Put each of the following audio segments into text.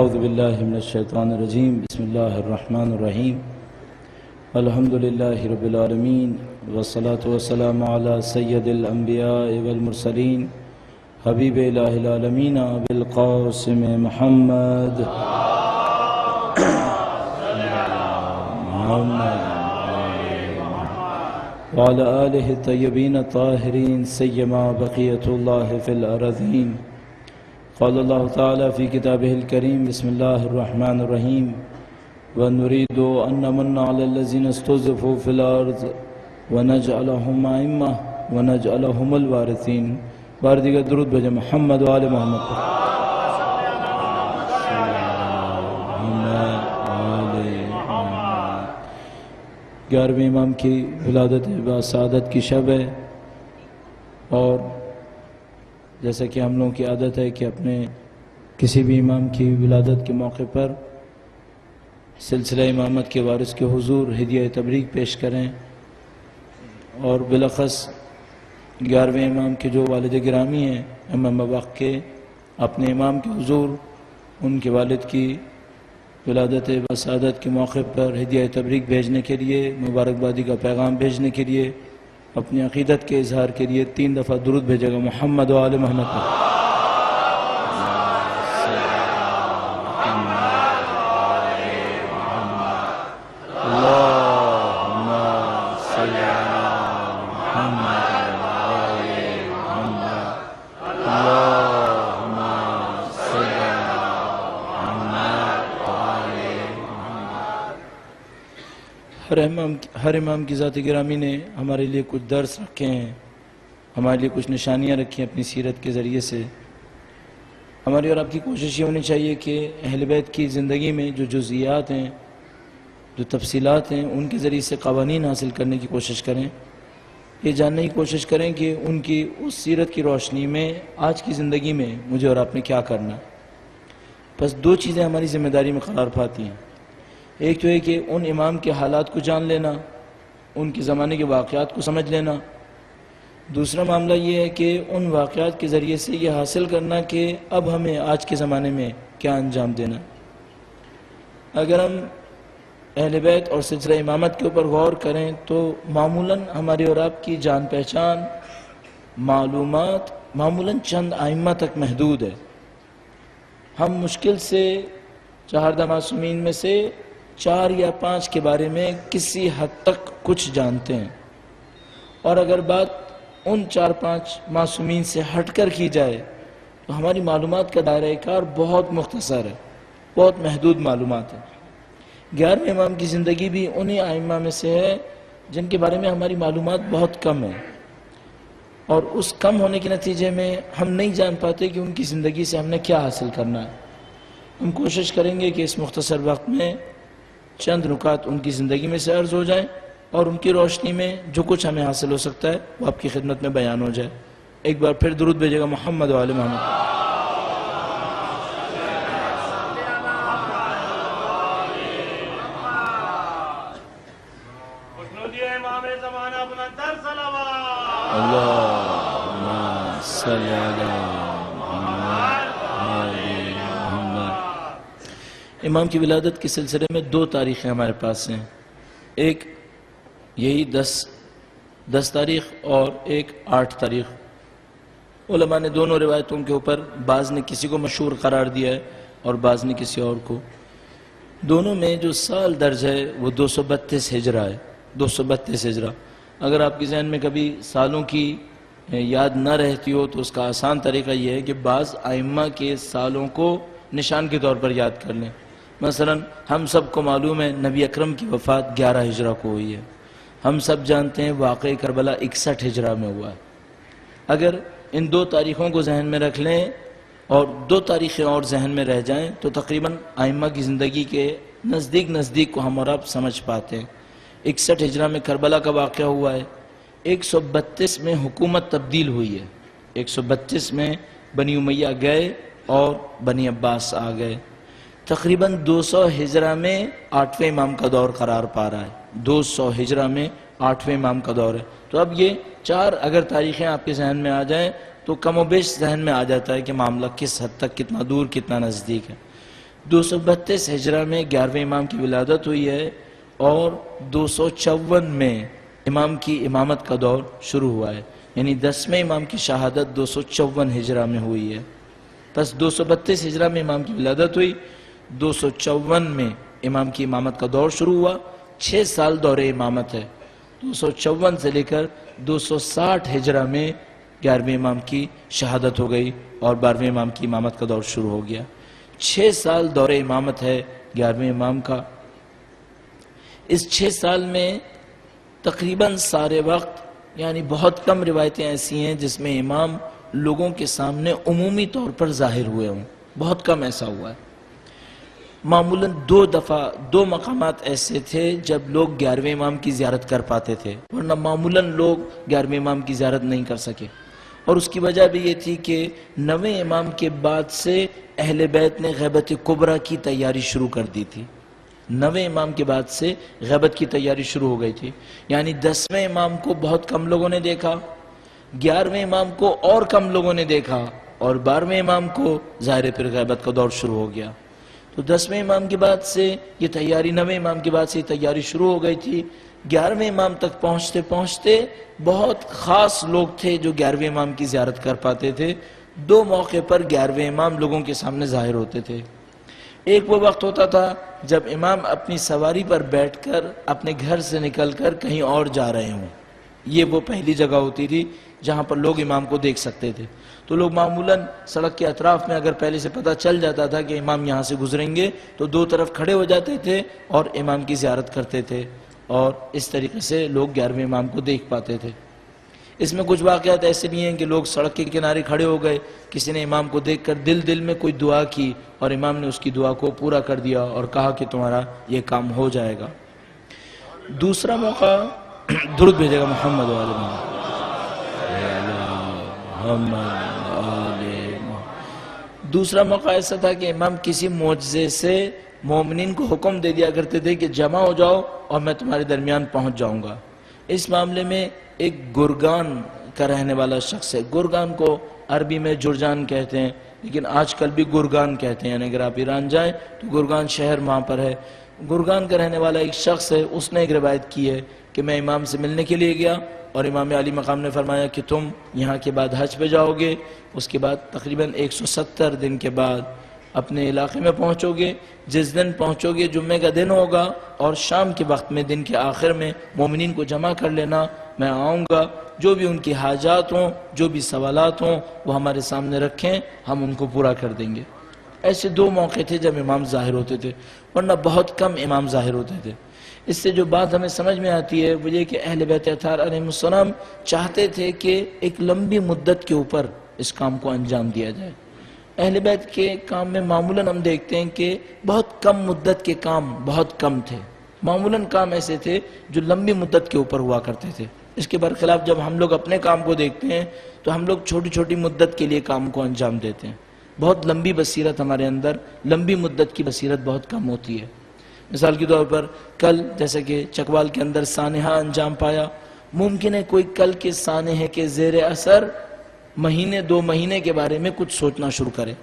اعوذ باللہ من الشیطان الرجیم بسم اللہ الرحمن الرحیم الحمد للہ رب العالمین والصلاة والسلام علی سید الانبیاء والمرسلین حبیب الہ العالمین بالقاسم محمد وعلى آلہ الطیبین الطاہرین سیما بقیت اللہ فی الارضین قال اللہ تعالی فی کتابہ الکریم بسم اللہ الرحمن الرحیم وَنُرِيدُ أَن نَّمُنَّ عَلَى الَّذِينَ اسْتُضْعِفُوا فِي الْأَرْضِ وَنَجْعَلَهُمْ أَئِمَّةً وَنَجْعَلَهُمُ الْوَارِثِينَ بار دیگر درود بھیجیں محمد و آل محمد پر 11ویں امام کی ولادت سعادت کی شب ہے، اور جیسا کہ ہم لوگوں کی عادت ہے کہ اپنے کسی بھی امام کی ولادت کے موقع پر سلسلہ امامت کے وارث کے حضور ہدیہ تبریک پیش کریں، اور بالاخص 11ویں امام کے جو والد گرامی ہیں امام وقت کے، اپنے امام کے حضور ان کے والد کی ولادت سعادت کے موقع پر ہدیہ تبریک بھیجنے کے لیے، مبارکبادی کا پیغام بھیجنے کے لیے، اپنی عقیدت کے اظہار کے لیے 3 دفعہ درود بھیجے گا محمد و آل محمد پر ہر امام کی ذات گرامی نے ہمارے لیے کچھ درس رکھے ہیں، ہمارے لیے کچھ نشانیاں رکھی ہیں اپنی سیرت کے ذریعے سے۔ ہماری اور آپ کی کوشش یہ ہونی چاہیے کہ اہل بیت کی زندگی میں جو جزئیات ہیں، جو تفصیلات ہیں، ان کے ذریعے سے قوانین حاصل کرنے کی کوشش کریں، یہ جاننے کی کوشش کریں کہ ان کی اس سیرت کی روشنی میں آج کی زندگی میں مجھے اور آپ نے کیا کرنا۔ بس 2 چیزیں ہماری ذمہ داری میں قرار پاتی ہیں، ایک تو ہے کہ ان امام کے حالات کو جان لینا، ان کے زمانے کے واقعات کو سمجھ لینا، دوسرا معاملہ یہ ہے کہ ان واقعات کے ذریعے سے یہ حاصل کرنا کہ اب ہمیں آج کے زمانے میں کیا انجام دینا۔ اگر ہم اہل بیت اور سلسلہ امامت کے اوپر غور کریں تو معمولاً ہماری اور آپ کی جان پہچان، معلومات معمولاً چند ائمہ تک محدود ہے۔ ہم مشکل سے 4 معصومین میں سے 4 یا 5 کے بارے میں کسی حد تک کچھ جانتے ہیں، اور اگر بات ان 4-5 معصومین سے ہٹ کر کی جائے تو ہماری معلومات کا دائرہ کار بہت مختصر ہے، بہت محدود معلومات ہے۔ 11ویں امام کی زندگی بھی انہی ائمہ میں سے ہے جن کے بارے میں ہماری معلومات بہت کم ہے، اور اس کم ہونے کے نتیجے میں ہم نہیں جان پاتے کہ ان کی زندگی سے ہم نے کیا حاصل کرنا ہے۔ ہم کوشش کریں گے کہ اس مختصر وقت میں چند نکات ان کی زندگی میں سے عرض ہو جائیں، اور ان کی روشنی میں جو کچھ ہمیں حاصل ہو سکتا ہے وہ آپ کی خدمت میں بیان ہو جائے۔ ایک بار پھر درود بھیجے گا محمد و آل محمد۔ اللہم صلی علی امام کی ولادت کے سلسلے میں 2 تاریخیں ہمارے پاس ہیں، ایک یہی 10 تاریخ اور ایک 8 تاریخ۔ علماء نے دونوں روایتوں کے اوپر بعض نے کسی کو مشہور قرار دیا ہے اور بعض نے کسی اور کو۔ دونوں میں جو سال درج ہے وہ 232 ہجرہ ہے، 232 ہجرہ۔ اگر آپ کے ذہن میں کبھی سالوں کی یاد نہ رہتی ہو تو اس کا آسان طریقہ یہ ہے کہ بعض ائمہ کے سالوں کو نشان کے طور پر یاد کر لیں۔ مثلا ہم سب کو معلوم ہے نبی اکرم کی وفات 11 ہجرہ کو ہوئی ہے، ہم سب جانتے ہیں واقعہ کربلا 61 ہجرہ میں ہوا ہے۔ اگر ان 2 تاریخوں کو ذہن میں رکھ لیں اور 2 تاریخیں اور ذہن میں رہ جائیں تو تقریباً ائمہ کی زندگی کے نزدیک کو ہم اور آپ سمجھ پاتے ہیں۔ 61 ہجرہ میں کربلا کا واقعہ ہوا ہے، 132 میں حکومت تبدیل ہوئی ہے، 132 میں بنی امیہ گئے اور بنی عباس آ گئے۔ تقریباً 200 ہجرہ میں 8ویں امام کا دور قرار پا رہا ہے، 200 ہجرہ میں 8ویں امام کا دور ہے۔ تو اب یہ 4 اگر تاریخیں آپ کے ذہن میں آ جائیں تو کم و بیش ذہن میں آ جاتا ہے کہ معاملہ کس حد تک، کتنا دور، کتنا نزدیک ہے۔ 232 ہجرہ میں 11ویں امام کی ولادت ہوئی ہے اور 254 میں امام کی امامت کا دور شروع ہوا ہے، یعنی 10ویں امام کی شہادت 254 ہجرہ میں ہوئی ہے۔ پس 232 ہجرہ میں امام کی ولادت ہوئی، 254 میں امام کی امامت کا دور شروع ہوا، 6 سال دور امامت ہے۔ 254 سے لے کر 260 ہجرہ میں 11ویں امام کی شہادت ہو گئی اور 12ویں امام کی امامت کا دور شروع ہو گیا۔ 6 سال دور امامت ہے 11ویں امام کا۔ اس 6 سال میں تقریباً سارے وقت یعنی بہت کم روایتیں ایسی ہیں جس میں امام لوگوں کے سامنے عمومی طور پر ظاہر ہوئے ہوں، بہت کم ایسا ہوا ہے۔ معمولاً 2 دفعہ 2 مقامات ایسے تھے جب لوگ 11ویں امام کی زیارت کر پاتے تھے، ورنہ معمولاً لوگ 11ویں امام کی زیارت نہیں کر سکے، اور اس کی وجہ بھی یہ تھی کہ 9ویں امام کے بعد سے اہل بیت نے غیبت کبریٰ کی تیاری شروع کر دی تھی۔ 9ویں امام کے بعد سے غیبت کی تیاری شروع ہو گئی تھی، یعنی 10ویں امام کو بہت کم لوگوں نے دیکھا، 11ویں امام کو اور کم لوگوں نے دیکھا، اور 12ویں امام کو ظاہر پھر غیبت کا دور شروع ہو گیا۔ تو 10ویں امام کے بعد سے یہ تیاری 9ویں امام کے بعد سے یہ تیاری شروع ہو گئی تھی۔ 11ویں امام تک پہنچتے پہنچتے بہت خاص لوگ تھے جو 11ویں امام کی زیارت کر پاتے تھے۔ 2 موقع پر 11ویں امام لوگوں کے سامنے ظاہر ہوتے تھے۔ ایک وہ وقت ہوتا تھا جب امام اپنی سواری پر بیٹھ کر اپنے گھر سے نکل کر کہیں اور جا رہے ہوں، یہ وہ پہلی جگہ ہوتی تھی جہاں پر لوگ امام کو دیکھ سکتے تھے۔ تو لوگ معمولاً سڑک کے اطراف میں اگر پہلے سے پتہ چل جاتا تھا کہ امام یہاں سے گزریں گے تو 2 طرف کھڑے ہو جاتے تھے اور امام کی زیارت کرتے تھے، اور اس طریقے سے لوگ 11ویں امام کو دیکھ پاتے تھے۔ اس میں کچھ واقعات ایسے بھی ہیں کہ لوگ سڑک کے کنارے کھڑے ہو گئے، کسی نے امام کو دیکھ کر دل میں کوئی دعا کی اور امام نے اس کی دعا کو پورا کر دیا اور کہا کہ تمہارا یہ کام ہو جائے گا۔ دوسرا موقع درود بھیجے گا محمد و آل محمد۔ دوسرا موقع ایسا تھا کہ امام کسی معجزے سے مومنین کو حکم دے دیا کرتے تھے کہ جمع ہو جاؤ اور میں تمہارے درمیان پہنچ جاؤں گا۔ اس معاملے میں ایک گرگان کا رہنے والا شخص ہے، گرگان کو عربی میں جرجان کہتے ہیں، لیکن آج کل بھی گرگان کہتے ہیں، یعنی اگر آپ ایران جائیں تو گرگان شہر وہاں پر ہے۔ گرگان کا رہنے والا ایک شخص ہے، اس نے ایک روایت کی ہے کہ میں امام سے ملنے کے لیے گیا اور امام علی مقام نے فرمایا کہ تم یہاں کے بعد حج پہ جاؤ گے، اس کے بعد تقریباً 170 دن کے بعد اپنے علاقے میں پہنچو گے، جس دن پہنچو گے جمعے کا دن ہوگا اور شام کے وقت میں دن کے آخر میں مومنین کو جمع کر لینا، میں آؤں گا، جو بھی ان کی حاجات ہوں، جو بھی سوالات ہوں وہ ہمارے سامنے رکھیں، ہم ان کو پورا کر دیں گے۔ ایسے 2 موقع تھے جب امام ظاہر ہوتے تھے، ورنہ بہت کم امام ظاہر ہوتے تھے۔ اس سے جو بات ہمیں سمجھ میں آتی ہے وہ یہ کہ اہل بیت اطہار علیہ السلام چاہتے تھے کہ ایک لمبی مدت کے اوپر اس کام کو انجام دیا جائے۔ اہل بیت کے کام میں معمولاً ہم دیکھتے ہیں کہ بہت کم مدت کے کام بہت کم تھے، معمولاً کام ایسے تھے جو لمبی مدت کے اوپر ہوا کرتے تھے۔ اس کے برخلاف جب ہم لوگ اپنے کام کو دیکھتے ہیں تو ہم لوگ چھوٹی چھوٹی مدت کے لیے کام کو انجام دیتے ہیں، بہت لمبی بصیرت ہمارے اندر، لمبی مدت کی بصیرت بہت کم ہوتی ہے۔ مثال کے طور پر کل جیسا کہ چکوال کے اندر سانحہ انجام پایا، ممکن ہے کوئی کل کے سانحے کے زیر اثر مہینے 2 مہینے کے بارے میں کچھ سوچنا شروع کرے،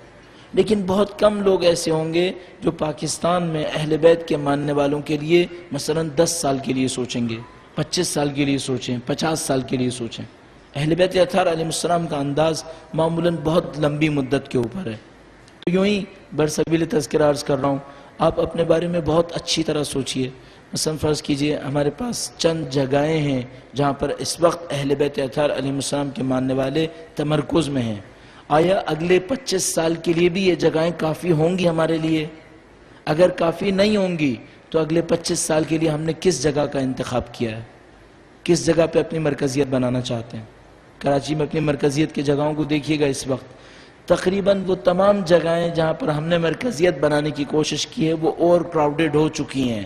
لیکن بہت کم لوگ ایسے ہوں گے جو پاکستان میں اہل بیت کے ماننے والوں کے لیے مثلا 10 سال کے لیے سوچیں گے، 25 سال کے لیے سوچیں، 50 سال کے لیے سوچیں۔ اہل بیت اطہار علیہ السلام کا انداز معمولاً بہت لمبی مدت کے اوپر ہے۔ تو یوں ہی برسبیل تذکرہ عرض کر رہا ہوں، آپ اپنے بارے میں بہت اچھی طرح سوچئے۔ مثلا فرض کیجئے ہمارے پاس چند جگہیں ہیں جہاں پر اس وقت اہل بیت اطہار علیہ السلام کے ماننے والے تمرکز میں ہیں، آیا اگلے 25 سال کے لیے بھی یہ جگہیں کافی ہوں گی ہمارے لیے؟ اگر کافی نہیں ہوں گی تو اگلے 25 سال کے لیے ہم نے کس جگہ کا انتخاب کیا ہے، کس جگہ پہ اپنی مرکزیت بنانا چاہتے ہیں؟ کراچی میں اپنی مرکزیت کی جگہوں کو دیکھیے گا، اس وقت تقریباً وہ تمام جگہیں جہاں پر ہم نے مرکزیت بنانے کی کوشش کی ہے وہ اوور کراؤڈڈ ہو چکی ہیں۔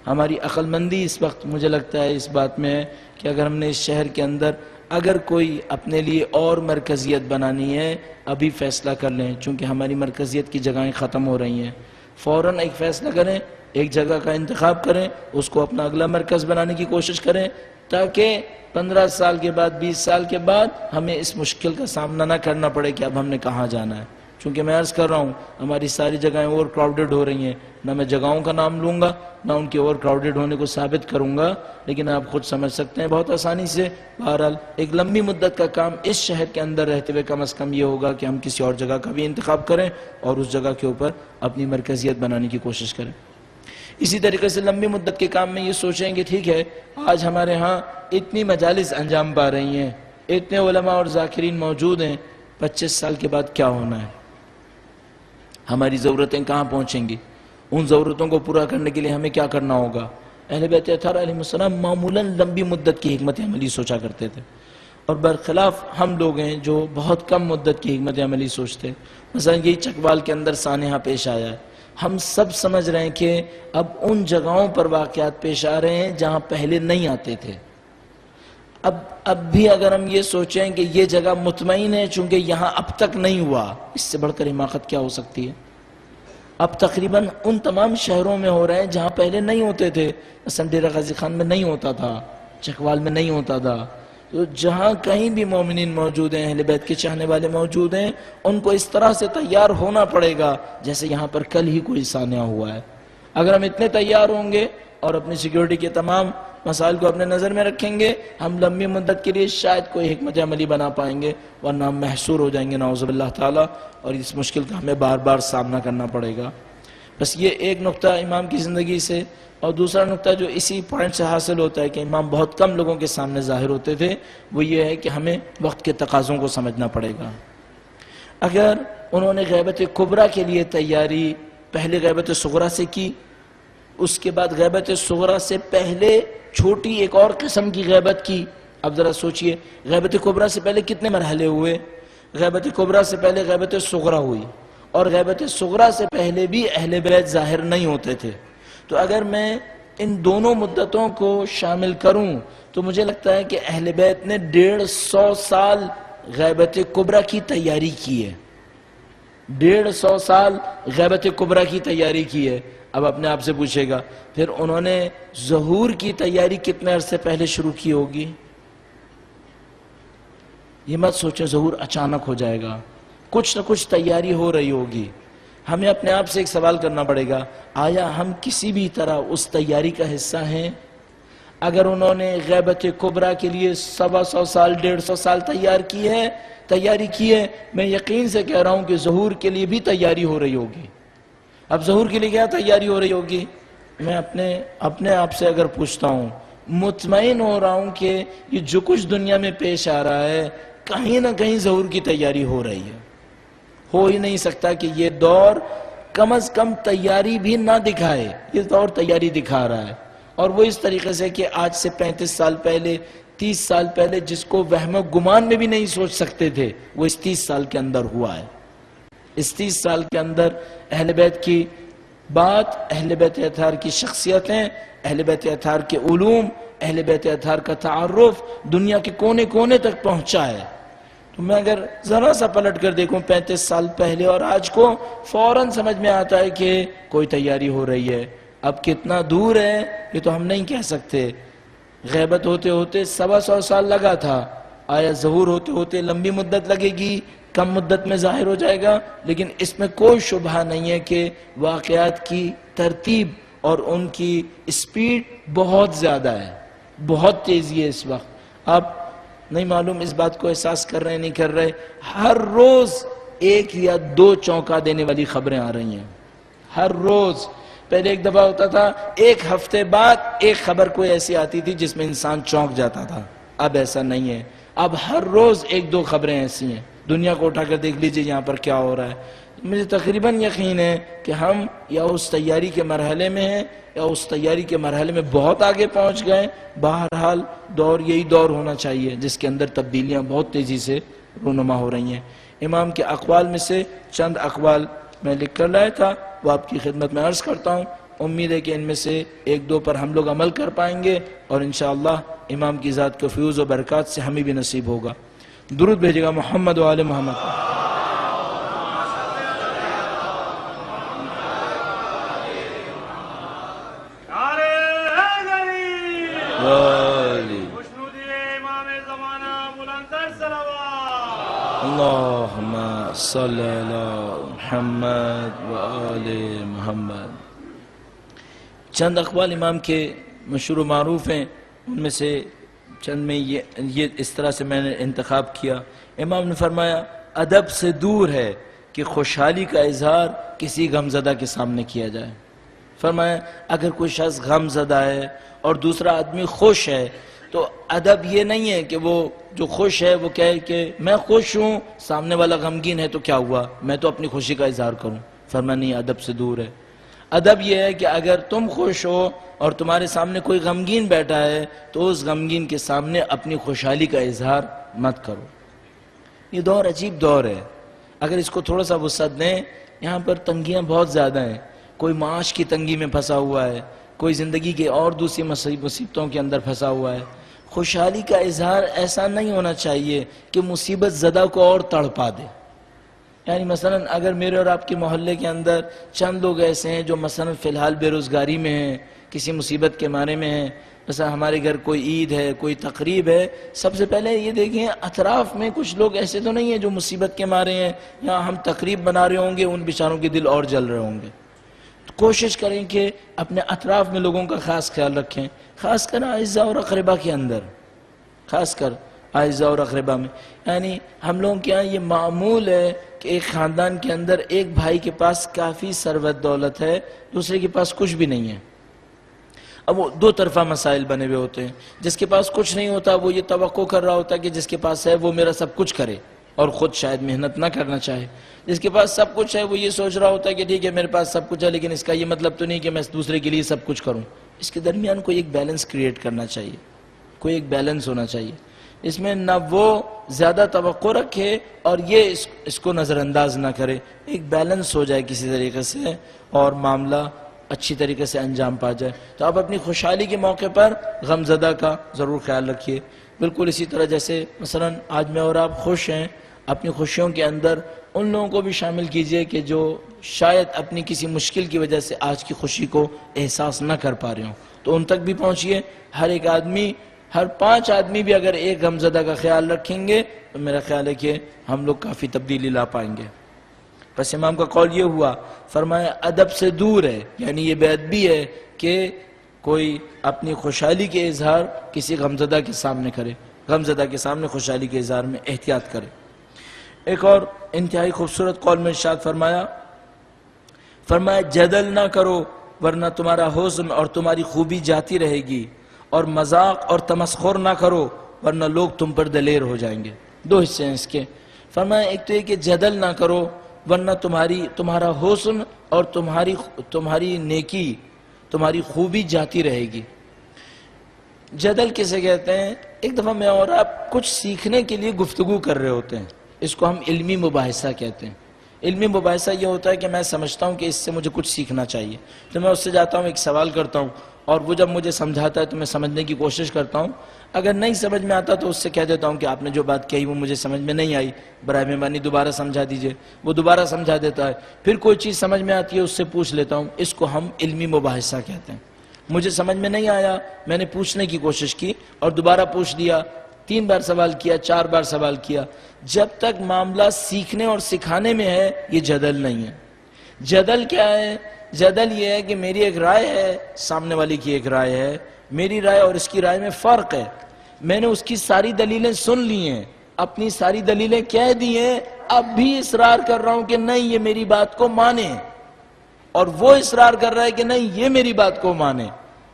ہماری عقل مندی اس وقت مجھے لگتا ہے اس بات میں ہے کہ اگر ہم نے اس شہر کے اندر اگر کوئی اپنے لیے اور مرکزیت بنانی ہے ابھی فیصلہ کر لیں، چونکہ ہماری مرکزیت کی جگہیں ختم ہو رہی ہیں، فوراً ایک فیصلہ کریں، ایک جگہ کا انتخاب کریں، اس کو اپنا اگلا مرکز بنانے کی کوشش کریں، تاکہ 15 سال کے بعد 20 سال کے بعد ہمیں اس مشکل کا سامنا نہ کرنا پڑے کہ اب ہم نے کہاں جانا ہے۔ چونکہ میں عرض کر رہا ہوں ہماری ساری جگہیں اوور کراؤڈڈ ہو رہی ہیں، نہ میں جگہوں کا نام لوں گا نہ ان کے اوور کراؤڈڈ ہونے کو ثابت کروں گا، لیکن آپ خود سمجھ سکتے ہیں بہت آسانی سے۔ بہرحال ایک لمبی مدت کا کام اس شہر کے اندر رہتے ہوئے کم از کم یہ ہوگا کہ ہم کسی اور جگہ کا بھی انتخاب کریں اور اس جگہ کے اوپر اپنی مرکزیت بنانے کی کوشش کریں۔ اسی طریقے سے لمبی مدت کے کام میں یہ سوچیں کہ ٹھیک ہے آج ہمارے ہاں اتنی مجالس انجام پا رہی ہیں، اتنے علماء اور ذاکرین موجود ہیں، 25 سال کے بعد کیا ہونا ہے، ہماری ضرورتیں کہاں پہنچیں گی، ان ضرورتوں کو پورا کرنے کے لیے ہمیں کیا کرنا ہوگا۔ اہل بیت اطہار علیہ السلام معمولاً لمبی مدت کی حکمت عملی سوچا کرتے تھے، اور برخلاف ہم لوگ ہیں جو بہت کم مدت کی حکمت عملی سوچتے ہیں۔ مثلا یہی چکوال کے اندر سانحہ پیش آیا ہے، ہم سب سمجھ رہے ہیں کہ اب ان جگہوں پر واقعات پیش آ رہے ہیں جہاں پہلے نہیں آتے تھے۔ اب بھی اگر ہم یہ سوچیں کہ یہ جگہ مطمئن ہے چونکہ یہاں اب تک نہیں ہوا، اس سے بڑھ کر حماقت کیا ہو سکتی ہے۔ اب تقریباً ان تمام شہروں میں ہو رہے ہیں جہاں پہلے نہیں ہوتے تھے، مثلا ڈیرہ غازی خان میں نہیں ہوتا تھا، چکوال میں نہیں ہوتا تھا۔ تو جہاں کہیں بھی مومنین موجود ہیں، اہل بیت کے چاہنے والے موجود ہیں، ان کو اس طرح سے تیار ہونا پڑے گا جیسے یہاں پر کل ہی کوئی سانحہ ہوا ہے۔ اگر ہم اتنے تیار ہوں گے اور اپنی سیکیورٹی کے تمام مسائل کو اپنے نظر میں رکھیں گے، ہم لمبی مدت کے لیے شاید کوئی حکمت عملی بنا پائیں گے، ورنہ ہم محصور ہو جائیں گے نعوذ باللہ تعالی، اور اس مشکل کا ہمیں بار بار سامنا کرنا پڑے گا۔ بس یہ ایک نقطہ امام کی زندگی سے، اور دوسرا نقطہ جو اسی پوائنٹ سے حاصل ہوتا ہے کہ امام بہت کم لوگوں کے سامنے ظاہر ہوتے تھے، وہ یہ ہے کہ ہمیں وقت کے تقاضوں کو سمجھنا پڑے گا۔ اگر انہوں نے غیبت کبریٰ کے لیے تیاری پہلے غیبت صغریٰ سے کی، اس کے بعد غیبت صغریٰ سے پہلے چھوٹی ایک اور قسم کی غیبت کی، اب ذرا سوچئے غیبت کبریٰ سے پہلے کتنے مرحلے ہوئے؟ غیبت کبریٰ سے پہلے غیبت صغریٰ ہوئی، اور غیبت صغریٰ سے پہلے بھی اہل بیت ظاہر نہیں ہوتے تھے۔ تو اگر میں ان دونوں مدتوں کو شامل کروں تو مجھے لگتا ہے کہ اہل بیت نے 150 سال غیبت کبریٰ کی تیاری کی ہے، 150 سال غیبت کبریٰ کی تیاری کی ہے۔ اب اپنے آپ سے پوچھے گا پھر انہوں نے ظہور کی تیاری کتنے عرصے پہلے شروع کی ہوگی؟ یہ مت سوچیں ظہور اچانک ہو جائے گا، کچھ نہ کچھ تیاری ہو رہی ہوگی۔ ہمیں اپنے آپ سے ایک سوال کرنا پڑے گا، آیا ہم کسی بھی طرح اس تیاری کا حصہ ہیں؟ اگر انہوں نے غیبت کبریٰ کے لیے 125 سال 150 سال تیاری کی ہے، میں یقین سے کہہ رہا ہوں کہ ظہور کے لیے بھی تیاری ہو رہی ہوگی۔ اب ظہور کے لیے کیا تیاری ہو رہی ہوگی؟ میں اپنے آپ سے اگر پوچھتا ہوں، مطمئن ہو رہا ہوں کہ یہ جو کچھ دنیا میں پیش آ رہا ہے کہیں نہ کہیں ظہور کی تیاری ہو رہی ہے۔ ہو ہی نہیں سکتا کہ یہ دور کم از کم تیاری بھی نہ دکھائے، یہ دور تیاری دکھا رہا ہے، اور وہ اس طریقے سے کہ آج سے 35 سال پہلے 30 سال پہلے جس کو وہم و گمان میں بھی نہیں سوچ سکتے تھے وہ اس 30 سال کے اندر ہوا ہے۔ اس 30 سال کے اندر اہل بیت کی بات، اہل بیت اطہار کی شخصیتیں، اہل بیت اطہار کے علوم، اہل بیت اطہار کا تعارف دنیا کے کونے کونے تک پہنچا ہے۔ تو میں اگر ذرا سا پلٹ کر دیکھوں 35 سال پہلے اور آج کو، فوراً سمجھ میں آتا ہے کہ کوئی تیاری ہو رہی ہے۔ اب کتنا دور ہے یہ تو ہم نہیں کہہ سکتے۔ غیبت ہوتے ہوتے 125 سال لگا تھا، آیا ظہور ہوتے ہوتے لمبی مدت لگے گی، کم مدت میں ظاہر ہو جائے گا؟ لیکن اس میں کوئی شبہ نہیں ہے کہ واقعات کی ترتیب اور ان کی سپیڈ بہت زیادہ ہے، بہت تیزی ہے اس وقت۔ آپ نہیں معلوم اس بات کو احساس کر رہے ہیں نہیں کر رہے، ہر روز 1 یا 2 چونکا دینے والی خبریں آ رہی ہیں، ہر روز۔ پہلے ایک دفعہ ہوتا تھا 1 ہفتے بعد ایک خبر کوئی ایسی آتی تھی جس میں انسان چونک جاتا تھا، اب ایسا نہیں ہے۔ اب ہر روز 1-2 خبریں ایسی ہیں، دنیا کو اٹھا کر دیکھ لیجئے یہاں پر کیا ہو رہا ہے۔ مجھے تقریباً یقین ہے کہ ہم یا اس تیاری کے مرحلے میں ہیں یا اس تیاری کے مرحلے میں بہت آگے پہنچ گئے۔ بہرحال دور یہی دور ہونا چاہیے جس کے اندر تبدیلیاں بہت تیزی سے رونما ہو رہی ہیں۔ امام کے اقوال میں سے چند اقوال میں لکھ کر لایا تھا، وہ آپ کی خدمت میں عرض کرتا ہوں۔ امید ہے کہ ان میں سے 1-2 پر ہم لوگ عمل کر پائیں گے، اور انشاءاللہ امام کی ذات کے فیوز و برکات سے ہمیں بھی نصیب ہوگا۔ درود بھیجے گا محمد و آل محمد۔ اللہم صلی اللہ محمد وآل محمد۔ چند اقوال امام کے مشہور و معروف ہیں، ان میں سے چند میں یہ اس طرح سے میں نے انتخاب کیا۔ امام نے فرمایا ادب سے دور ہے کہ خوشحالی کا اظہار کسی غمزدہ کے سامنے کیا جائے۔ فرمایا اگر کوئی شخص غمزدہ ہے اور دوسرا آدمی خوش ہے تو ادب یہ نہیں ہے کہ وہ جو خوش ہے وہ کہے کہ میں خوش ہوں، سامنے والا غمگین ہے تو کیا ہوا، میں تو اپنی خوشی کا اظہار کروں۔ فرمایا نہیں، ادب سے دور ہے۔ ادب یہ ہے کہ اگر تم خوش ہو اور تمہارے سامنے کوئی غمگین بیٹھا ہے تو اس غمگین کے سامنے اپنی خوشحالی کا اظہار مت کرو۔ یہ دور عجیب دور ہے، اگر اس کو تھوڑا سا وسعت دیں، یہاں پر تنگیاں بہت زیادہ ہیں۔ کوئی معاش کی تنگی میں پھنسا ہوا ہے، کوئی زندگی کے اور دوسری مصیبتوں کے اندر پھنسا ہوا ہے۔ خوشحالی کا اظہار ایسا نہیں ہونا چاہیے کہ مصیبت زدہ کو اور تڑپا دے۔ یعنی مثلا اگر میرے اور آپ کے محلے کے اندر چند لوگ ایسے ہیں جو مثلا فی الحال بے روزگاری میں ہیں، کسی مصیبت کے مارے میں ہیں، مثلا ہمارے گھر کوئی عید ہے، کوئی تقریب ہے، سب سے پہلے یہ دیکھیں اطراف میں کچھ لوگ ایسے تو نہیں ہیں جو مصیبت کے مارے ہیں، یا ہم تقریب بنا رہے ہوں گے ان بیچاروں کے دل اور جل رہے ہوں گے۔ کوشش کریں کہ اپنے اطراف میں لوگوں کا خاص خیال رکھیں، خاص کر اعزاء اور اقربا کے اندر، خاص کر اعزاء اور اقربا میں۔ یعنی ہم لوگوں کے یہاں یہ معمول ہے کہ ایک خاندان کے اندر ایک بھائی کے پاس کافی ثروت دولت ہے، دوسرے کے پاس کچھ بھی نہیں ہے۔ اب وہ دو طرفہ مسائل بنے ہوئے ہوتے ہیں، جس کے پاس کچھ نہیں ہوتا وہ یہ توقع کر رہا ہوتا ہے کہ جس کے پاس ہے وہ میرا سب کچھ کرے اور خود شاید محنت نہ کرنا چاہے۔ جس کے پاس سب کچھ ہے وہ یہ سوچ رہا ہوتا ہے کہ ٹھیک ہے میرے پاس سب کچھ ہے لیکن اس کا یہ مطلب تو نہیں کہ میں دوسرے کے لیے سب کچھ کروں۔ اس کے درمیان کوئی ایک بیلنس کریٹ کرنا چاہیے، کوئی ایک بیلنس ہونا چاہیے۔ اس میں نہ وہ زیادہ توقع رکھے اور یہ اس کو نظر انداز نہ کرے، ایک بیلنس ہو جائے کسی طریقے سے اور معاملہ اچھی طریقے سے انجام پا جائے۔ تو آپ اپنی خوشحالی کے موقع پر غمزدہ کا ضرور خیال رکھیے۔ بالکل اسی طرح جیسے مثلا آج میں اور آپ خوش ہیں، اپنی خوشیوں کے اندر ان لوگوں کو بھی شامل کیجئے کہ جو شاید اپنی کسی مشکل کی وجہ سے آج کی خوشی کو احساس نہ کر پا رہے ہوں، تو ان تک بھی پہنچیے۔ ہر ایک آدمی، ہر 5 آدمی بھی اگر ایک غمزدہ کا خیال رکھیں گے تو میرا خیال ہے کہ ہم لوگ کافی تبدیلی لا پائیں گے۔ پس امام کا قول یہ ہوا، فرمایا ادب سے دور ہے، یعنی یہ بے ادبی ہے کہ کوئی اپنی خوشحالی کے اظہار کسی غمزدہ کے سامنے کرے، غمزدہ کے سامنے خوشحالی کے اظہار میں احتیاط کرے۔ ایک اور انتہائی خوبصورت قول میں ارشاد فرمایا جدل نہ کرو ورنہ تمہارا حسن اور تمہاری خوبی جاتی رہے گی، اور مذاق اور تمسخر نہ کرو ورنہ لوگ تم پر دلیر ہو جائیں گے۔ 2 حصے ہیں اس کے۔ فرمایا ایک تو یہ کہ جدل نہ کرو ورنہ تمہارا حسن اور تمہاری نیکی، تمہاری خوبی جاتی رہے گی۔ جدل کسے کہتے ہیں؟ ایک دفعہ میں اور آپ کچھ سیکھنے کے لیے گفتگو کر رہے ہوتے ہیں، اس کو ہم علمی مباحثہ کہتے ہیں۔ علمی مباحثہ یہ ہوتا ہے کہ میں سمجھتا ہوں کہ اس سے مجھے کچھ سیکھنا چاہیے، تو میں اس سے جاتا ہوں، ایک سوال کرتا ہوں، اور وہ جب مجھے سمجھاتا ہے تو میں سمجھنے کی کوشش کرتا ہوں۔ اگر نہیں سمجھ میں آتا تو اس سے کہہ دیتا ہوں کہ آپ نے جو بات کہی وہ مجھے سمجھ میں نہیں آئی، برائے مہربانی دوبارہ سمجھا دیجئے۔ وہ دوبارہ سمجھا دیتا ہے، پھر کوئی چیز سمجھ میں آتی ہے اس سے پوچھ لیتا ہوں، اس کو ہم علمی مباحثہ کہتے ہیں۔ مجھے سمجھ میں نہیں آیا، میں نے پوچھنے کی کوشش کی اور دوبارہ پوچھ لیا، 3 بار سوال کیا، 4 بار سوال کیا، جب تک معاملہ سیکھنے اور سکھانے میں ہے یہ جدل نہیں ہے۔ جدل کیا ہے؟ جدل یہ ہے کہ میری ایک رائے ہے، سامنے والی کی ایک رائے ہے، میری رائے اور اس کی رائے میں فرق ہے، میں نے اس کی ساری دلیلیں سن لی ہیں، اپنی ساری دلیلیں کہہ دی ہیں، اب بھی اصرار کر رہا ہوں کہ نہیں یہ میری بات کو مانے، اور وہ اصرار کر رہا ہے کہ نہیں یہ میری بات کو مانے۔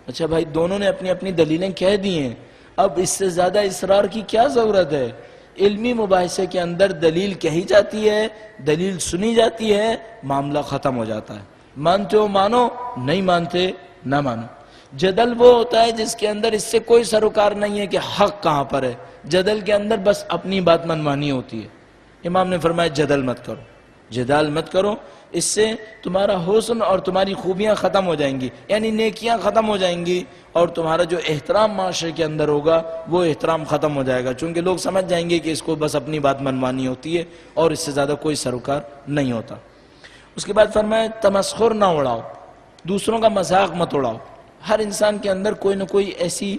اچھا بھائی، دونوں نے اپنی اپنی دلیلیں کہہ دی ہیں، اب اس سے زیادہ اصرار کی کیا ضرورت ہے؟ علمی مباحثے کے اندر دلیل کہی جاتی ہے، دلیل سنی جاتی ہے، معاملہ ختم ہو جاتا ہے۔ مانتے ہو مانو، نہیں مانتے نہ مانو۔ جدل وہ ہوتا ہے جس کے اندر اس سے کوئی سروکار نہیں ہے کہ حق کہاں پر ہے، جدل کے اندر بس اپنی بات منوانی ہوتی ہے۔ امام نے فرمایا جدل مت کرو، جدال مت کرو، اس سے تمہارا حسن اور تمہاری خوبیاں ختم ہو جائیں گی، یعنی نیکیاں ختم ہو جائیں گی، اور تمہارا جو احترام معاشرے کے اندر ہوگا وہ احترام ختم ہو جائے گا، چونکہ لوگ سمجھ جائیں گے کہ اس کو بس اپنی بات منوانی ہوتی ہے اور اس سے زیادہ کوئی سروکار نہیں ہوتا۔ اس کے بعد فرمایا تمسخر نہ اڑاؤ، دوسروں کا مذاق مت اڑاؤ۔ ہر انسان کے اندر کوئی نہ کوئی ایسی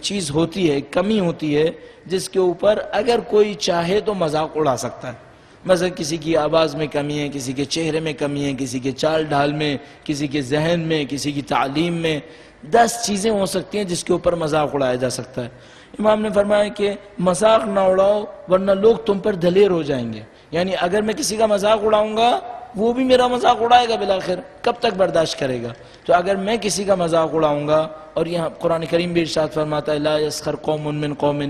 چیز ہوتی ہے، کمی ہوتی ہے، جس کے اوپر اگر کوئی چاہے تو مذاق اڑا سکتا ہے۔ مثلا کسی کی آواز میں کمی ہے، کسی کے چہرے میں کمی ہے، کسی کے چال ڈھال میں، کسی کے ذہن میں، کسی کی تعلیم میں، 10 چیزیں ہو سکتی ہیں جس کے اوپر مذاق اڑایا جا سکتا ہے۔ امام نے فرمایا کہ مذاق نہ اڑاؤ ورنہ لوگ تم پر دلیر ہو جائیں گے، یعنی اگر میں کسی کا مذاق اڑاؤں گا وہ بھی میرا مذاق اڑائے گا بالآخر، کب تک برداشت کرے گا؟ تو اگر میں کسی کا مذاق اڑاؤں گا، اور یہاں قرآن کریم بھی ارشاد فرماتا ہے لا یسخر قوم من قوم،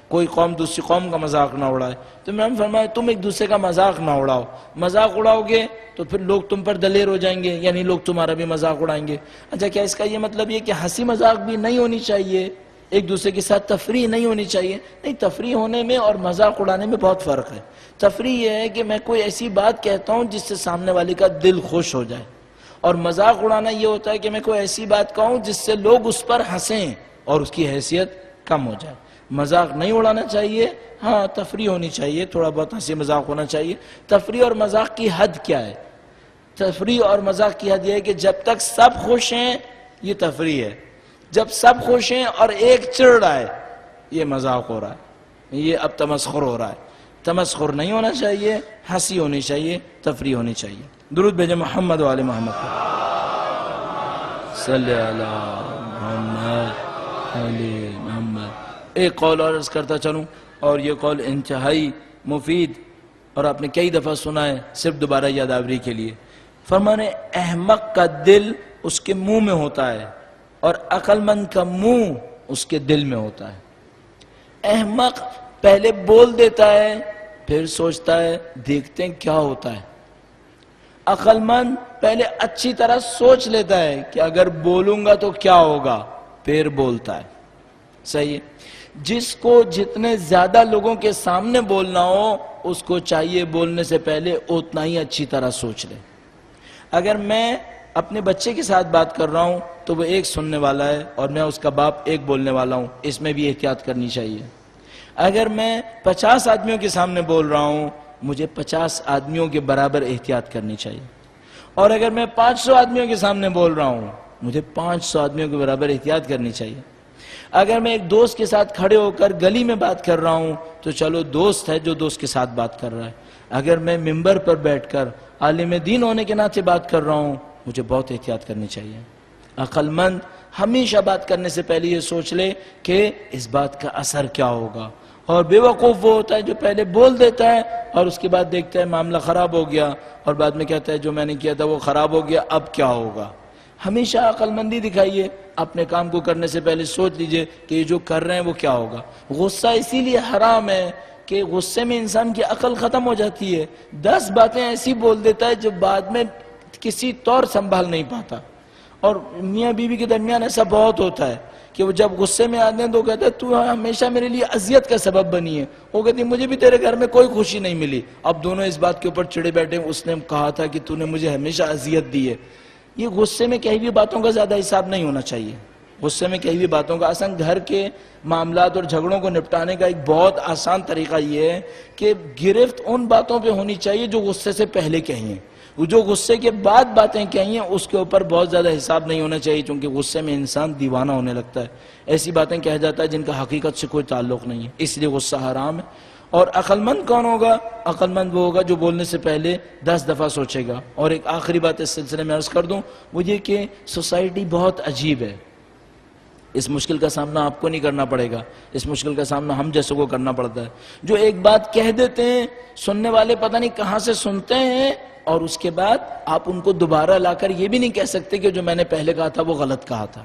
کوئی قوم دوسری قوم کا مذاق نہ اڑائے، تو میں نے فرمایا تم ایک دوسرے کا مذاق نہ اڑاؤ، مذاق اڑاؤ گے تو پھر لوگ تم پر دلیر ہو جائیں گے، یعنی لوگ تمہارا بھی مذاق اڑائیں گے۔ اچھا کیا اس کا یہ مطلب یہ کہ ہنسی مذاق بھی نہیں ہونی چاہیے، ایک دوسرے کے ساتھ تفریح نہیں ہونی چاہیے؟ نہیں، تفریح ہونے میں اور مذاق اڑانے میں بہت فرق ہے۔ تفریح یہ ہے کہ میں کوئی ایسی بات کہتا ہوں جس سے سامنے والے کا دل خوش ہو جائے، اور مذاق اڑانا یہ ہوتا ہے کہ میں کوئی ایسی بات کہوں جس سے لوگ اس پر ہنسیں اور اس کی حیثیت کم ہو جائے۔ مذاق نہیں اڑانا چاہیے، ہاں تفریح ہونی چاہیے، تھوڑا بہت ہنسی مذاق ہونا چاہیے۔ تفریح اور مذاق کی حد کیا ہے؟ تفریح اور مذاق کی حد یہ ہے کہ جب تک سب خوش ہیں یہ تفریح ہے، جب سب خوش ہیں اور ایک چڑ رہا ہے یہ مذاق ہو رہا ہے، یہ اب تمسخر ہو رہا ہے۔ تمسخر نہیں ہونا چاہیے، ہنسی ہونی چاہیے، تفریح ہونی چاہیے۔ درود بھیجیں محمد و آل محمد پر، صلی علی محمد علی محمد۔ ایک قول اور عرض کرتا چلوں، اور یہ قول انتہائی مفید اور آپ نے کئی دفعہ سنا ہے، صرف دوبارہ یادآوری کے لیے۔ فرمانے احمق کا دل اس کے منہ میں ہوتا ہے اور عقل مند کا منہ اس کے دل میں ہوتا ہے۔ احمق پہلے بول دیتا ہے پھر سوچتا ہے دیکھتے ہیں کیا ہوتا ہے، عقل مند پہلے اچھی طرح سوچ لیتا ہے کہ اگر بولوں گا تو کیا ہوگا، پھر بولتا ہے۔ صحیح ہے؟ جس کو جتنے زیادہ لوگوں کے سامنے بولنا ہو اس کو چاہیے بولنے سے پہلے اتنا ہی اچھی طرح سوچ لے۔ اگر میں اپنے بچے کے ساتھ بات کر رہا ہوں تو وہ ایک سننے والا ہے اور میں اس کا باپ ایک بولنے والا ہوں، اس میں بھی احتیاط کرنی چاہیے۔ اگر میں 50 آدمیوں کے سامنے بول رہا ہوں مجھے 50 آدمیوں کے برابر احتیاط کرنی چاہیے، اور اگر میں 500 آدمیوں کے سامنے بول رہا ہوں مجھے 500 آدمیوں کے برابر احتیاط کرنی چاہیے۔ اگر میں ایک دوست کے ساتھ کھڑے ہو کر گلی میں بات کر رہا ہوں تو چلو دوست ہے جو دوست کے ساتھ بات کر رہا ہے، اگر میں ممبر پر بیٹھ کر عالم دین ہونے کے ناطے بات کر رہا ہوں مجھے بہت احتیاط کرنی چاہیے۔ عقل مند ہمیشہ بات کرنے سے پہلے یہ سوچ لے کہ اس بات کا اثر کیا ہوگا، اور بے وقوف وہ ہوتا ہے جو پہلے بول دیتا ہے اور اس کے بعد دیکھتا ہے معاملہ خراب ہو گیا اور بعد میں کہتا ہے جو میں نے کیا تھا وہ خراب ہو گیا، اب کیا ہوگا۔ ہمیشہ عقل مندی دکھائیے، اپنے کام کو کرنے سے پہلے سوچ لیجئے کہ یہ جو کر رہے ہیں وہ کیا ہوگا۔ غصہ اسی لیے حرام ہے کہ غصے میں انسان کی عقل ختم ہو جاتی ہے، 10 باتیں ایسی بول دیتا ہے جو بعد میں کسی طور سنبھال نہیں پاتا۔ اور میاں بیوی کے درمیان ایسا بہت ہوتا ہے کہ وہ جب غصے میں آتے ہیں تو کہتے ہیں تو ہمیشہ میرے لیے اذیت کا سبب بنی ہے، وہ کہتی مجھے بھی تیرے گھر میں کوئی خوشی نہیں ملی، اب دونوں اس بات کے اوپر چڑے بیٹھے ہیں اس نے کہا تھا کہ تو نے مجھے ہمیشہ اذیت دی ہے۔ یہ غصے میں کہی ہوئی باتوں کا زیادہ حساب نہیں ہونا چاہیے، غصے میں کہی ہوئی باتوں کا اصلا گھر کے معاملات اور جھگڑوں کو نپٹانے کا ایک بہت آسان طریقہ یہ ہے کہ گرفت ان باتوں پہ ہونی چاہیے جو غصے سے پہلے کہی ہیں، وہ جو غصے کے بعد باتیں کہی ہیں اس کے اوپر بہت زیادہ حساب نہیں ہونا چاہیے، کیونکہ غصے میں انسان دیوانہ ہونے لگتا ہے، ایسی باتیں کہہ جاتا ہے جن کا حقیقت سے کوئی تعلق نہیں ہے، اس لیے غصہ حرام ہے۔ اور عقل مند کون ہوگا؟ عقل مند وہ ہوگا جو بولنے سے پہلے 10 دفعہ سوچے گا۔ اور ایک آخری بات اس سلسلے میں عرض کر دوں، وہ یہ کہ سوسائٹی بہت عجیب ہے، اس مشکل کا سامنا آپ کو نہیں کرنا پڑے گا، اس مشکل کا سامنا ہم جیسوں کو کرنا پڑتا ہے، جو ایک بات کہہ دیتے ہیں سننے والے پتہ نہیں کہاں سے سنتے ہیں، اور اس کے بعد آپ ان کو دوبارہ لا کر یہ بھی نہیں کہہ سکتے کہ جو میں نے پہلے کہا تھا وہ غلط کہا تھا،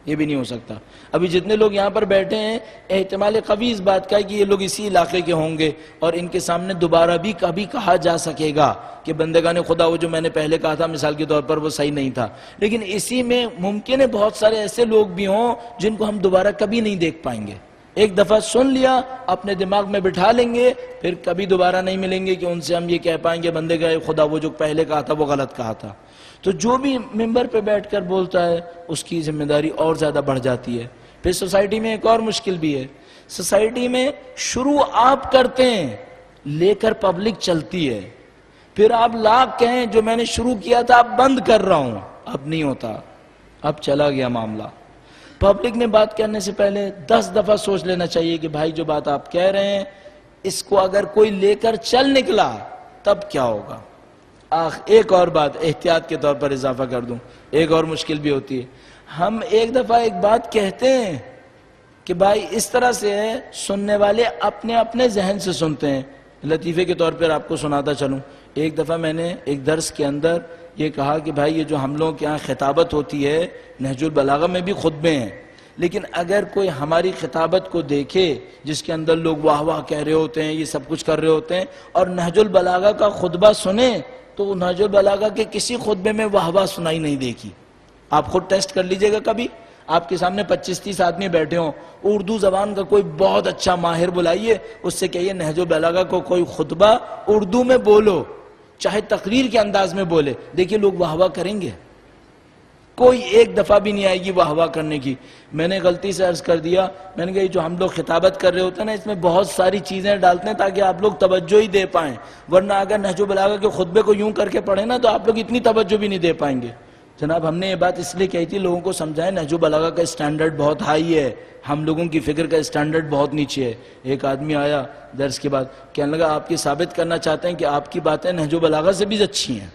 یہ بھی نہیں ہو سکتا۔ ابھی جتنے لوگ یہاں پر بیٹھے ہیں احتمال قوی اس بات کا ہے کہ یہ لوگ اسی علاقے کے ہوں گے اور ان کے سامنے دوبارہ بھی کبھی کہا جا سکے گا کہ بندگان خدا وہ جو میں نے پہلے کہا تھا مثال کے طور پر وہ صحیح نہیں تھا، لیکن اسی میں ممکن ہے بہت سارے ایسے لوگ بھی ہوں جن کو ہم دوبارہ کبھی نہیں دیکھ پائیں گے، ایک دفعہ سن لیا اپنے دماغ میں بٹھا لیں گے، پھر کبھی دوبارہ نہیں ملیں گے کہ ان سے ہم یہ کہہ پائیں گے بندے کا خدا وہ جو پہلے کہا تھا وہ غلط کہا تھا۔ تو جو بھی ممبر پہ بیٹھ کر بولتا ہے اس کی ذمہ داری اور زیادہ بڑھ جاتی ہے۔ پھر سوسائٹی میں ایک اور مشکل بھی ہے، سوسائٹی میں شروع آپ کرتے ہیں لے کر پبلک چلتی ہے، پھر آپ لاکھ کہیں جو میں نے شروع کیا تھا اب بند کر رہا ہوں، اب نہیں ہوتا، اب چلا گیا معاملہ۔ پبلک میں بات کرنے سے پہلے 10 دفعہ سوچ لینا چاہیے کہ بھائی جو بات آپ کہہ رہے ہیں اس کو اگر کوئی لے کر چل نکلا تب کیا ہوگا؟ ایک اور بات احتیاط کے طور پر اضافہ کر دوں، ایک اور مشکل بھی ہوتی ہے. ہم ایک دفعہ ایک بات کہتے ہیں کہ بھائی اس طرح سے ہے، سننے والے اپنے اپنے ذہن سے سنتے ہیں. لطیفے کے طور پر آپ کو سناتا چلوں، ایک دفعہ میں نے ایک درس کے اندر یہ کہا کہ بھائی یہ جو ہم لوگوں کے یہاں خطابت ہوتی ہے، نہج البلاغہ میں بھی خطبے ہیں، لیکن اگر کوئی ہماری خطابت کو دیکھے جس کے اندر لوگ واہ واہ کہہ رہے ہوتے ہیں، یہ سب کچھ کر رہے ہوتے ہیں، اور نہج البلاغہ کا خطبہ سنیں تو نہج البلاغہ کے کسی خطبے میں واہ واہ سنائی نہیں دیکھی. آپ خود ٹیسٹ کر لیجئے گا کبھی، آپ کے سامنے 25-30 آدمی بیٹھے ہوں، اردو زبان کا کوئی بہت اچھا ماہر بلائیے، اس سے کہیے نہج البلاغہ کو کوئی خطبہ اردو میں بولو، چاہے تقریر کے انداز میں بولے، دیکھیے لوگ واہ واہ کریں گے. کوئی ایک دفعہ بھی نہیں آئے گی واہ واہ کرنے کی. میں نے غلطی سے عرض کر دیا، میں نے کہا یہ جو ہم لوگ خطابت کر رہے ہوتے ہیں نا، اس میں بہت ساری چیزیں ڈالتے ہیں تاکہ آپ لوگ توجہ ہی دے پائیں، ورنہ اگر نہج البلاغہ کے خطبے کو یوں کر کے پڑھیں نا تو آپ لوگ اتنی توجہ بھی نہیں دے پائیں گے. جناب ہم نے یہ بات اس لیے کہی تھی لوگوں کو سمجھائیں نہج البلاغہ کا اسٹینڈرڈ بہت ہائی ہے، ہم لوگوں کی فکر کا اسٹینڈرڈ بہت نیچے ہے. ایک آدمی آیا درس کے بعد کہنے لگا آپ کی ثابت کرنا چاہتے ہیں کہ آپ کی باتیں نہج البلاغہ سے بھی اچھی ہیں.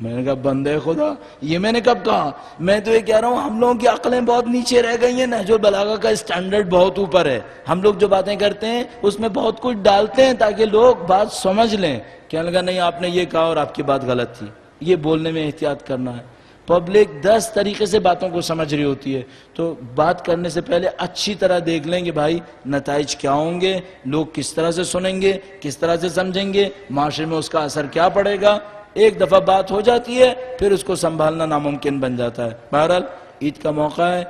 میں نے کہا بندے خدا، یہ میں نے کب کہا؟ میں تو یہ کہہ رہا ہوں ہم لوگوں کی عقلیں بہت نیچے رہ گئی ہیں، نہج البلاغہ کا اسٹینڈرڈ بہت اوپر ہے. ہم لوگ جو باتیں کرتے ہیں اس میں بہت کچھ ڈالتے ہیں تاکہ لوگ بات سمجھ لیں. کہنے لگا نہیں آپ نے یہ کہا اور آپ کی بات غلط تھی. یہ بولنے میں احتیاط کرنا ہے. پبلک 10 طریقے سے باتوں کو سمجھ رہی ہوتی ہے، تو بات کرنے سے پہلے اچھی طرح دیکھ لیں کہ بھائی نتائج کیا ہوں گے، لوگ کس طرح سے سنیں گے، کس طرح سے سمجھیں گے، معاشرے میں اس کا اثر کیا پڑے گا. ایک دفعہ بات ہو جاتی ہے پھر اس کو سنبھالنا ناممکن بن جاتا ہے. بہرحال عید کا موقع ہے،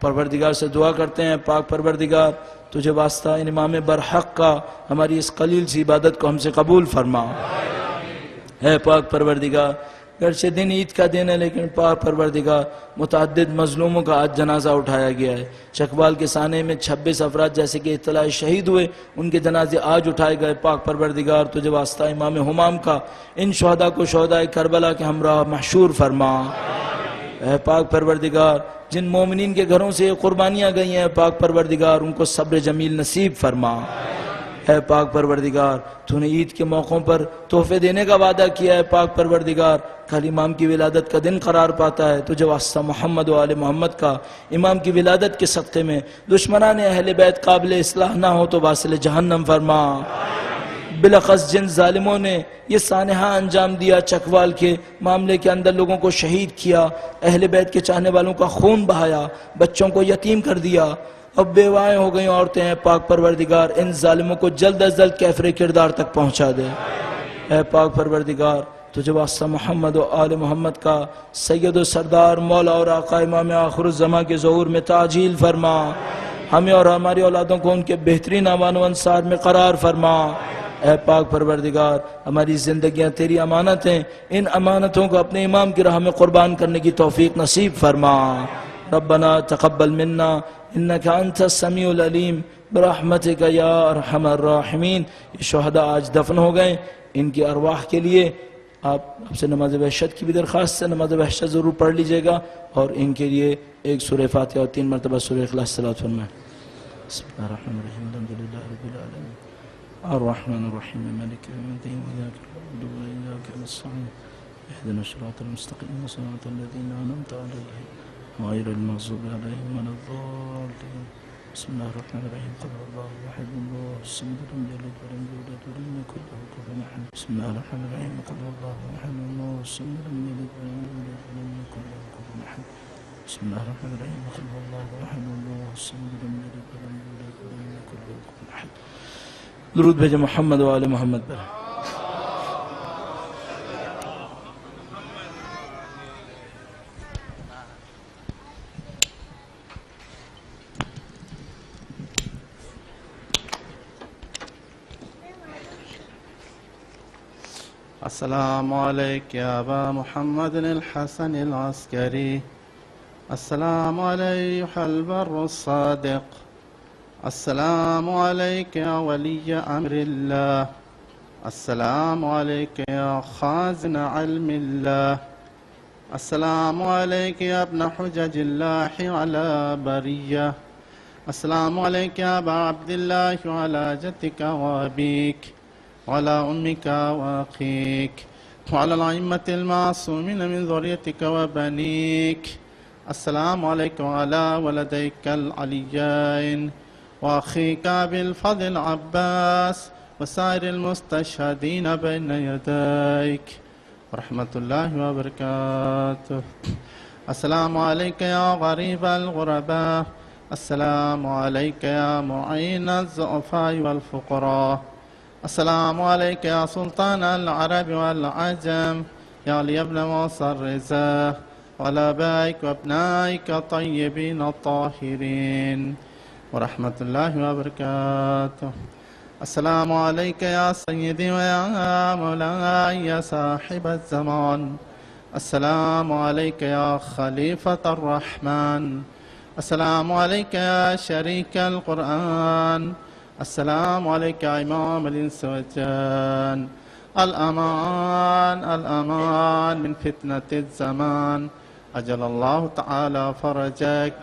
پروردگار سے دعا کرتے ہیں پاک پروردگار تجھے واسطہ ان امام برحق کا ہماری اس قلیل سی عبادت کو ہم سے قبول فرما. ہے پاک پروردگار گرچہ دن عید کا دن ہے لیکن پاک پروردگار متعدد مظلوموں کا آج جنازہ اٹھایا گیا ہے. چکوال کے سانے میں 26 افراد جیسے کہ اطلاع شہید ہوئے، ان کے جنازے آج اٹھائے گئے. پاک پروردگار تجھے واسطہ امام حمام کا ان شہداء کو شہداء کربلا کے ہمراہ محشور فرما. اے پاک پروردگار جن مومنین کے گھروں سے قربانیاں گئی ہیں پاک پروردگار ان کو صبر جمیل نصیب فرما. اے پاک پروردگار تو نے عید کے موقعوں پر تحفے دینے کا وعدہ کیا ہے. پاک پروردگار کل امام کی ولادت کا دن قرار پاتا ہے، تجھے واسطہ محمد و آل محمد کا امام کی ولادت کے صدقے میں دشمنان اہل بیت قابل اصلاح نہ ہو تو واصل جہنم فرما. بلخص جن ظالموں نے یہ سانحہ انجام دیا، چکوال کے معاملے کے اندر لوگوں کو شہید کیا، اہل بیت کے چاہنے والوں کا خون بہایا، بچوں کو یتیم کر دیا، اب بیوائیں ہو گئیں عورتیں ہیں، پاک پروردگار ان ظالموں کو جلد از جلد کیفر کردار تک پہنچا دے. اے پاک پروردگار تجھے واسطہ محمد و آل محمد کا سید و سردار مولا اور آقا امام آخر الزمان کے ظہور میں تعجیل فرما. ہمیں اور ہماری اولادوں کو ان کے بہترین اعوان و انصار میں قرار فرما. اے پاک پروردگار ہماری زندگیاں تیری امانت ہیں، ان امانتوں کو اپنے امام کی راہ میں قربان کرنے کی توفیق نصیب فرما. ربنا تقبل منا انك انت السميع العليم برحمتك يا ارحم الراحمین. یہ شہداء آج دفن ہو گئے، ان کی ارواح کے لیے آپ سے نماز وحشت کی بھی درخواست سے نماز وحشت ضرور پڑھ لیجئے گا، اور ان کے لیے ایک سورہ فاتحہ اور 3 مرتبہ سورہ اخلاص صلوات فرمائیں. بسم اللہ الرحمن الرحیم الحمد للہ رب العالمین الرحمن الرحیم مالک یوم الدین ایاک نعبد و ایاک نستعین اهدنا الصراط المستقیم صراط الذین انعمت علیہم غیر المغضوب علیہم ولا الضالین. بسم اللہ الرحمن الرحیم قل هو اللہ احد اللہ الصمد لم یلد ولم یولد ولم یکن له کفوا احد. بسم اللہ الرحمن الرحیم قل هو اللہ احد اللہ الصمد لم یلد ولم یولد ولم یکن له کفوا احد. بسم اللہ الرحمن الرحیم قل هو اللہ احد اللہ الصمد لم یلد ولم یولد ولم یکن له کفوا احد. درود بھیجے محمد و آل محمد پر. السلام علیک یا ابا محمد الحسن العسکری. السلام علیہ البر الصادق. السلام علیک یا ولی امر اللہ. السلام علیک یا خازن علم اللہ. السلام علیک یا ابن حجج اللہ علی بریہ. السلام علیک یا ابا عبداللہ علی جدک و ابیک. وعلى أمك وأخيك وعلى الأئمة المعصومين من ذريتك وبنيك. السلام عليك وعلى ولديك العليين وأخيك بالفضل العباس وسائر المستشهدين بين يديك ورحمة الله وبركاته. السلام عليك يا غريب الغرباء. السلام عليك يا معين الضعفاء والفقراء. السلام عليك يا سلطان العرب والعجم يا علي بن موسى الرزاق وعلى آبائك وأبنائك الطيبين الطاهرين ورحمة الله وبركاته. السلام عليك يا سيدي ويا مولاي يا صاحب الزمان. السلام عليك يا خليفة الرحمن. السلام عليك يا شريك القرآن. السلام عليك يا إمام الإنس والجان. الأمان الأمان من فتنة الزمان. أجل الله تعالى فرجك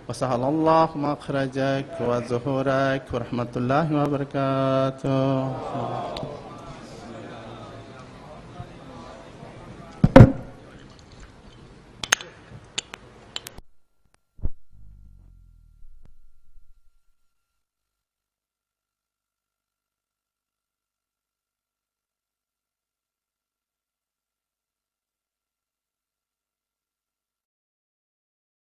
وسهل الله مخرجك وظهورك ورحمة الله وبركاته.